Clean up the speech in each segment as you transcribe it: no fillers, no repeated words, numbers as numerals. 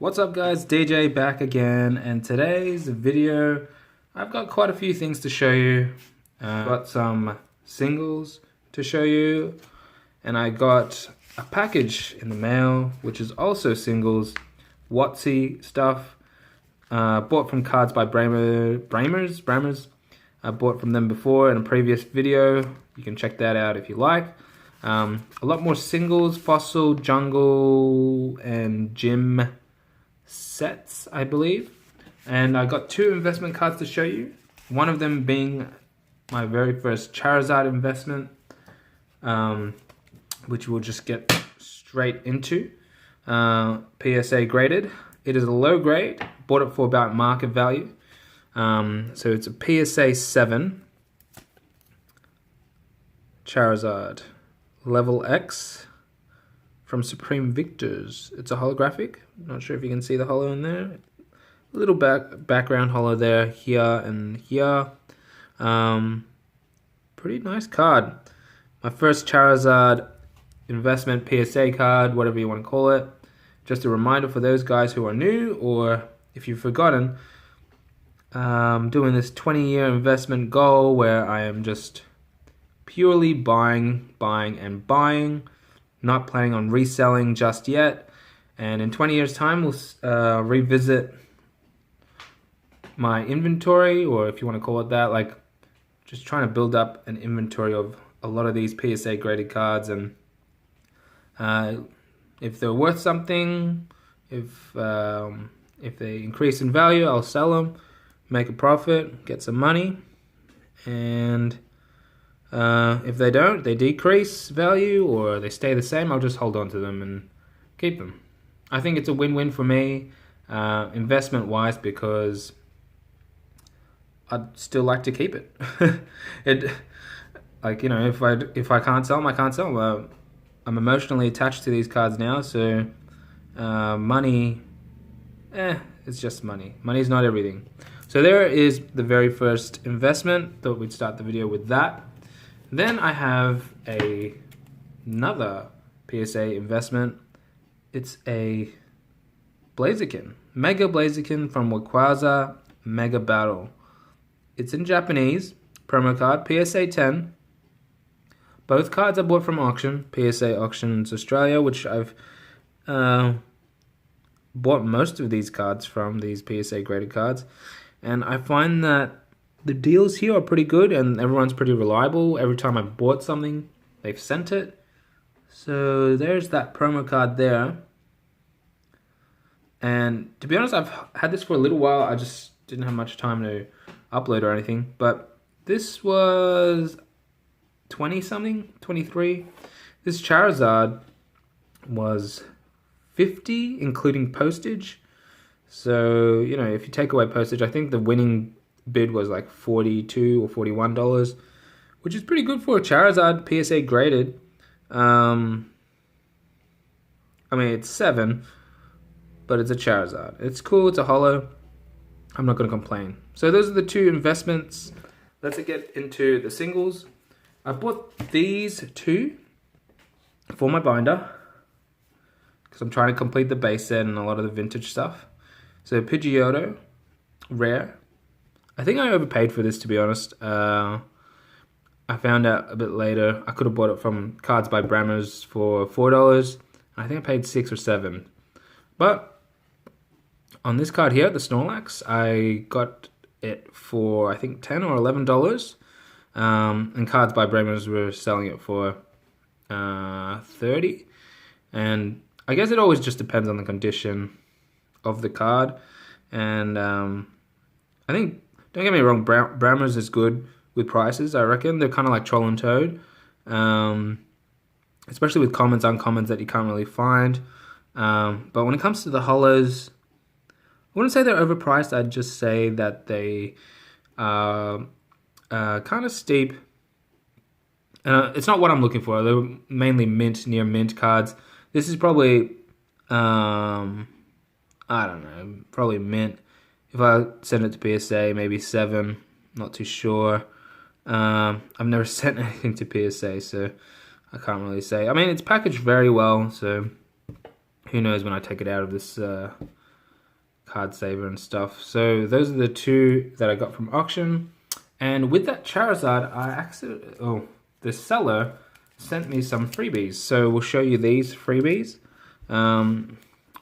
What's up guys, DJ back again, and today's video, I've got quite a few things to show you. Got some singles to show you, and I got a package in the mail, which is also singles, Wotc stuff. Bought from Cards by Bramers. I bought from them before in a previous video. You can check that out if you like. A lot more singles, Fossil, Jungle, and Gym sets, I believe. And I got two investment cards to show you. One of them being my very first Charizard investment, which we'll just get straight into. PSA graded. It is a low grade. Bought it for about market value. So it's a PSA 7 Charizard level X from Supreme Victors. It's a holographic. Not sure if you can see the holo in there. A little background holo there, here and here. Pretty nice card. My first Charizard investment PSA card, whatever you want to call it. Just a reminder for those guys who are new, or if you've forgotten, doing this 20-year investment goal where I am just purely buying, and buying. Not planning on reselling just yet, and in 20 years time we'll revisit my inventory, or if you want to call it that, like just trying to build up an inventory of a lot of these PSA graded cards, and if they're worth something, if they increase in value, I'll sell them, make a profit, get some money, and if they don't, they decrease value or they stay the same, I'll just hold on to them and keep them. I think it's a win-win for me, investment-wise, because I'd still like to keep it. Like, you know, if I can't sell them, I can't sell them. I'm emotionally attached to these cards now, so money, it's just money. Money's not everything. So there is the very first investment. Thought we'd start the video with that. Then I have another PSA investment. It's a Blaziken, Mega Blaziken from Wotc Mega Battle. It's in Japanese, promo card, PSA 10. Both cards I bought from auction, PSA Auctions Australia, which I've bought most of these cards from, these PSA graded cards. And I find that the deals here are pretty good, and everyone's pretty reliable. Every time I've bought something, they've sent it. So there's that promo card there. And to be honest, I've had this for a little while. I just didn't have much time to upload or anything. But this was 20-something, 23. This Charizard was 50, including postage. So, you know, if you take away postage, I think the winning bid was like $42 or $41, which is pretty good for a Charizard PSA graded. I mean, it's 7, but it's a Charizard. It's cool, it's a holo. I'm not going to complain. So those are the two investments. Let's get into the singles. I bought these two for my binder because I'm trying to complete the base set and a lot of the vintage stuff. So Pidgeotto, rare. I think I overpaid for this, to be honest. I found out a bit later. I could have bought it from Cards by Bramers for $4. I think I paid $6 or $7. But on this card here, the Snorlax, I got it for I think $10 or $11. And Cards by Bramers were selling it for $30. And I guess it always just depends on the condition of the card. And I think, don't get me wrong, Bramers is good with prices, I reckon. They're kind of like Troll and Toad. Especially with commons, uncommons that you can't really find. But when it comes to the holos, I wouldn't say they're overpriced. I'd just say that they are kind of steep. It's not what I'm looking for. They're mainly mint, near mint cards. This is probably, I don't know, probably mint. If I send it to PSA, maybe 7. Not too sure. I've never sent anything to PSA, so I can't really say. I mean, it's packaged very well, so who knows when I take it out of this card saver and stuff. So those are the two that I got from auction. And with that Charizard, the seller sent me some freebies. So we'll show you these freebies.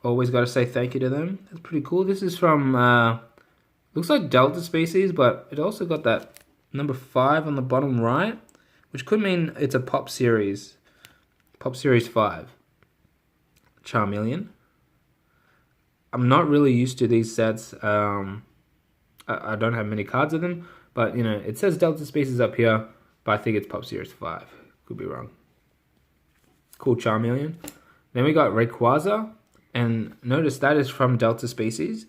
Always got to say thank you to them. That's pretty cool. This is from, looks like Delta Species, but it also got that number 5 on the bottom right, which could mean it's a Pop Series. Pop Series 5. Charmeleon. I'm not really used to these sets. I don't have many cards of them, but you know, it says Delta Species up here, but I think it's Pop Series 5. Could be wrong. Cool Charmeleon. Then we got Rayquaza, and notice that is from Delta Species,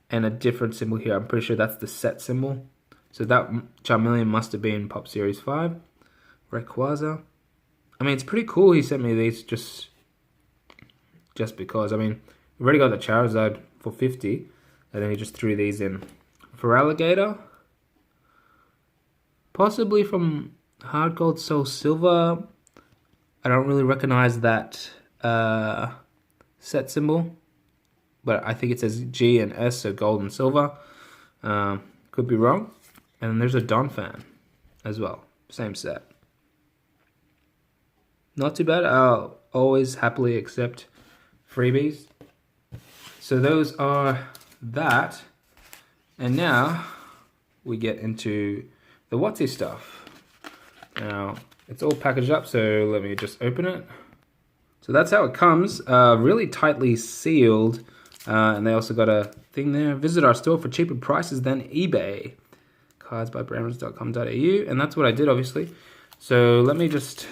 and a different symbol here. I'm pretty sure that's the set symbol. So that Charmeleon must have been Pop Series 5. Rayquaza. I mean, it's pretty cool he sent me these just because. I mean, we've already got the Charizard for 50, and then he just threw these in. For Alligator, possibly from Hard Gold Soul Silver. I don't really recognize that set symbol, but I think it says G and S, so gold and silver. Could be wrong. And then there's a Donphan as well, same set. Not too bad. I'll always happily accept freebies. So those are that. And now we get into the Wotc stuff. Now it's all packaged up, so let me just open it. So that's how it comes, really tightly sealed. And they also got a thing there. Visit our store for cheaper prices than eBay. cardsbybramers.com.au, and that's what I did, obviously. So let me just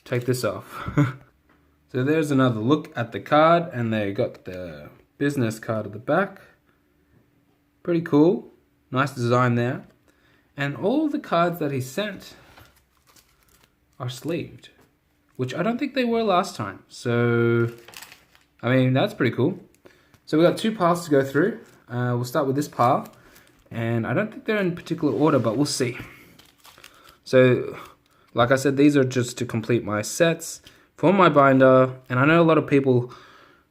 take this off. So there's another look at the card, and they got the business card at the back. Pretty cool. Nice design there. And all the cards that he sent are sleeved, which I don't think they were last time. So, I mean, that's pretty cool. So we got 2 piles to go through. We'll start with this pile. And I don't think they're in particular order, but we'll see. So, like I said, these are just to complete my sets for my binder. And I know a lot of people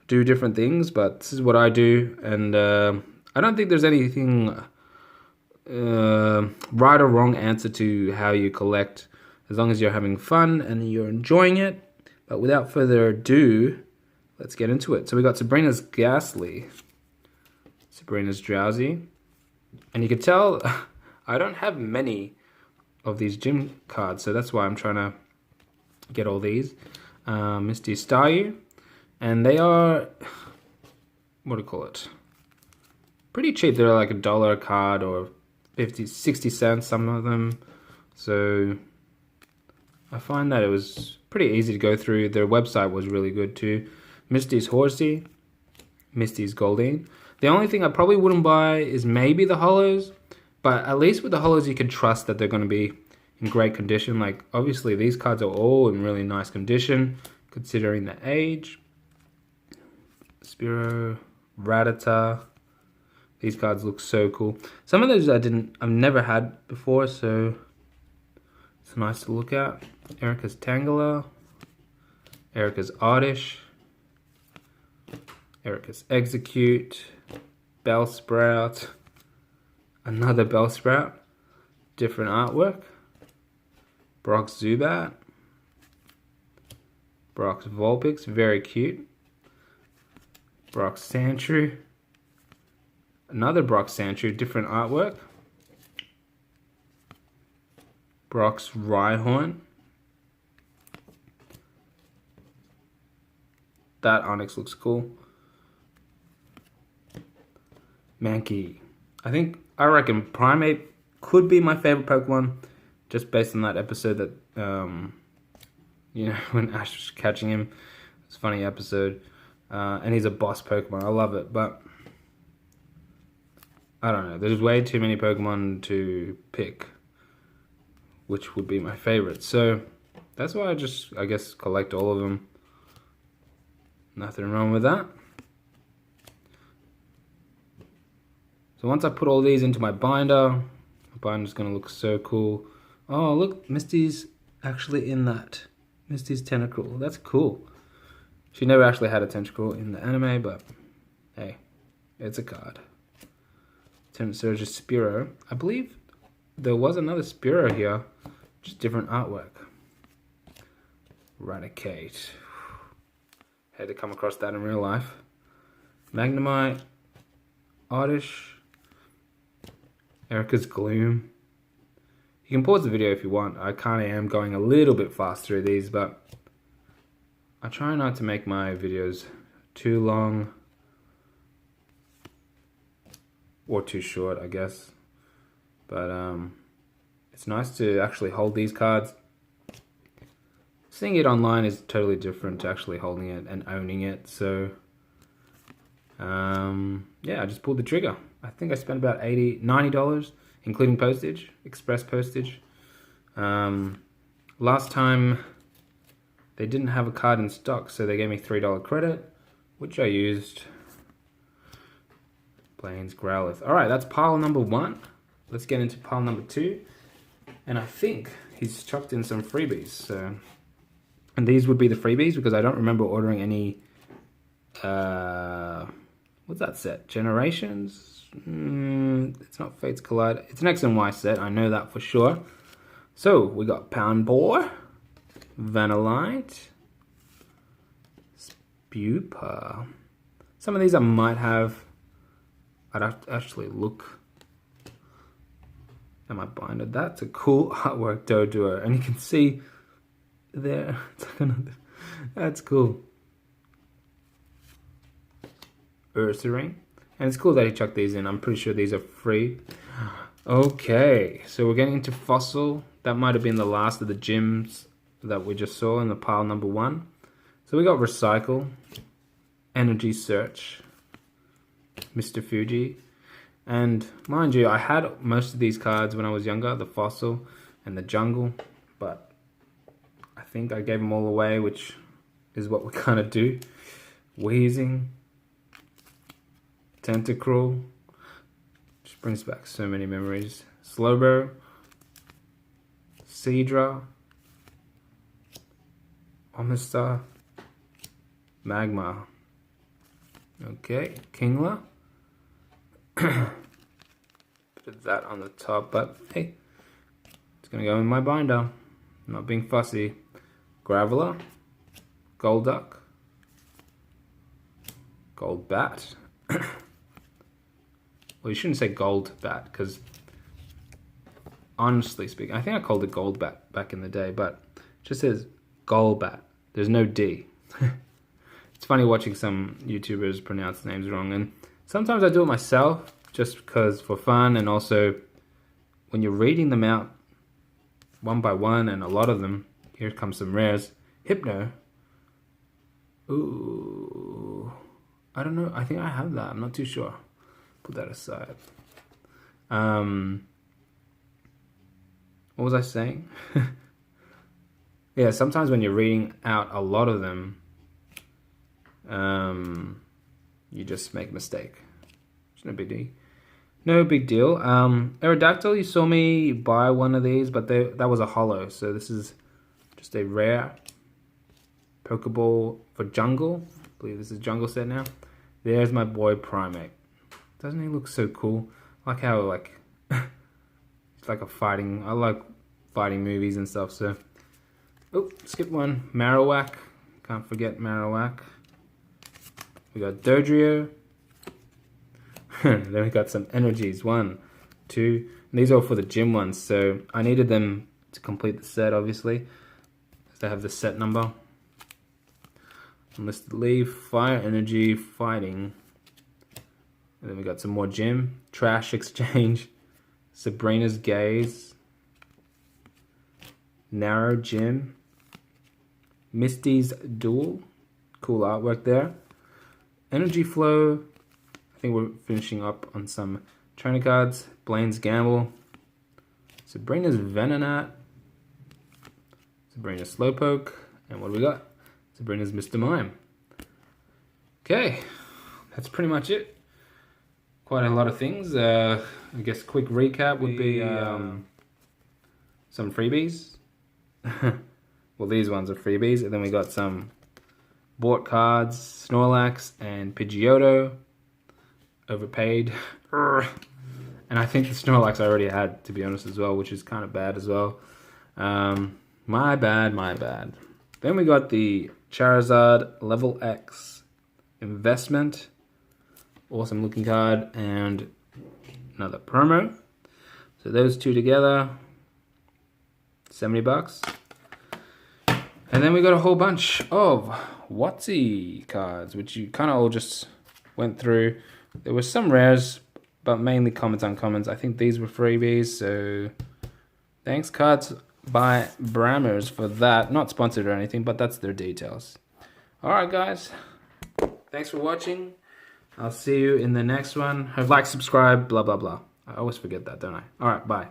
do different things, but this is what I do. And I don't think there's anything right or wrong answer to how you collect, as long as you're having fun and you're enjoying it. But without further ado, let's get into it. So we got Sabrina's Ghastly, Sabrina's Drowsy. And you can tell I don't have many of these gym cards, so that's why I'm trying to get all these. Misty Staryu, and they are, what do you call it? Pretty cheap. They're like $1 a card, or 60 cents, some of them. So I find that it was pretty easy to go through. Their website was really good too. Misty's Horsey, Misty's Goldeen. The only thing I probably wouldn't buy is maybe the holos, but at least with the holos you can trust that they're going to be in great condition. Like, obviously these cards are all in really nice condition considering the age. Spiro, Rattata. These cards look so cool. Some of those I've never had before, so it's nice to look at. Erica's Tangela, Erica's Oddish, Erica's Execute, Bellsprout, another Bellsprout, different artwork, Brock's Zubat, Brock's Vulpix, very cute, Brock's Sandshrew, another Brock's Sandshrew, different artwork, Brock's Rhyhorn, that Onyx looks cool. Mankey. I reckon Primeape could be my favorite Pokemon, just based on that episode that, you know, when Ash was catching him. It's a funny episode. And he's a boss Pokemon. I love it, but I don't know. There's way too many Pokemon to pick which would be my favorite. So that's why I guess, collect all of them. Nothing wrong with that. So once I put all these into my binder, my binder's going to look so cool. Oh, look, Misty's actually in that. Misty's Tentacruel. That's cool. She never actually had a Tentacruel in the anime, but hey, It's a card. Lieutenant Surge Spiro. I believe there was another Spiro here, just different artwork. Eradicate. Had to come across that in real life. Magnemite. Oddish. Erica's Gloom. You can pause the video if you want. I kind of am going a little bit fast through these, but I try not to make my videos too long or too short, I guess. But it's nice to actually hold these cards. Seeing it online is totally different to actually holding it and owning it. So yeah, I just pulled the trigger. I think I spent about $90, including postage, express postage. Last time they didn't have a card in stock, so they gave me $3 credit, which I used. Blaine's Growlithe. Alright, that's pile number 1. Let's get into pile number 2. And I think he's chucked in some freebies. So, and these would be the freebies because I don't remember ordering any. What's that set? Generations? It's not Fates Collide. It's an X and Y set. I know that for sure. So we got Poundbore, Vanillite, Spupa. Some of these I might have. I'd have to actually look at my binder. That's a cool artwork Doduo, and you can see there. That's cool. Ursaring. And it's cool that he chucked these in. I'm pretty sure these are free. Okay, so we're getting into Fossil. That might have been the last of the gyms that we just saw in the pile number 1. So we got Recycle, Energy Search, Mr. Fuji. And mind you, I had most of these cards when I was younger, the Fossil and the Jungle. But I think I gave them all away, which is what we kind of do. Wheezing. Tentacruel, just brings back so many memories. Slowbro, Seadra, Omastar, Magma. Okay, Kingler. Put that on the top, but hey, it's gonna go in my binder. I'm not being fussy. Graveler, Golduck, Golbat. Well, you shouldn't say gold bat, because honestly speaking, I think I called it gold bat back in the day, but it just says gold bat. There's no D. It's funny watching some YouTubers pronounce names wrong, and sometimes I do it myself just because for fun, and also when you're reading them out one by one, and a lot of them, here comes some rares. Hypno. Ooh. I don't know. I think I have that. I'm not too sure. Put that aside. What was I saying? Yeah, sometimes when you're reading out a lot of them, you just make a mistake. It's no big deal. No big deal. Aerodactyl, you saw me buy one of these, but that was a holo. So this is just a rare Pokeball for Jungle. I believe this is Jungle set now. There's my boy Primate. Doesn't he look so cool? I like how it's like a fighting. I like fighting movies and stuff. So, oh, skip one. Marowak. Can't forget Marowak. We got Dodrio. Then we got some energies. 1, 2. And these are all for the gym ones. So I needed them to complete the set, obviously. Because they have the set number. Enlisted Leaf, Fire Energy, Fighting. And then we got some more gym. Trash Exchange. Sabrina's Gaze. Narrow Gym. Misty's Duel. Cool artwork there. Energy Flow. I think we're finishing up on some trainer cards. Blaine's Gamble. Sabrina's Venonat. Sabrina's Slowpoke. And what do we got? Sabrina's Mr. Mime. Okay, that's pretty much it. Quite a lot of things. I guess quick recap would be some freebies. Well, these ones are freebies. And then we got some bought cards, Snorlax and Pidgeotto. overpaid. And I think the Snorlax I already had, to be honest, as well, which is kind of bad as well. My bad. Then we got the Charizard Level X investment. Awesome looking card. And another promo. So those two together, $70. And then we got a whole bunch of Wotc cards, which you kind of all just went through. There were some rares, but mainly commons, uncommons. I think these were freebies, so thanks Cards by Brammers for that. Not sponsored or anything, but that's their details. Alright guys, thanks for watching. I'll see you in the next one. Like, subscribe, blah blah blah. I always forget that, don't I? Alright, bye.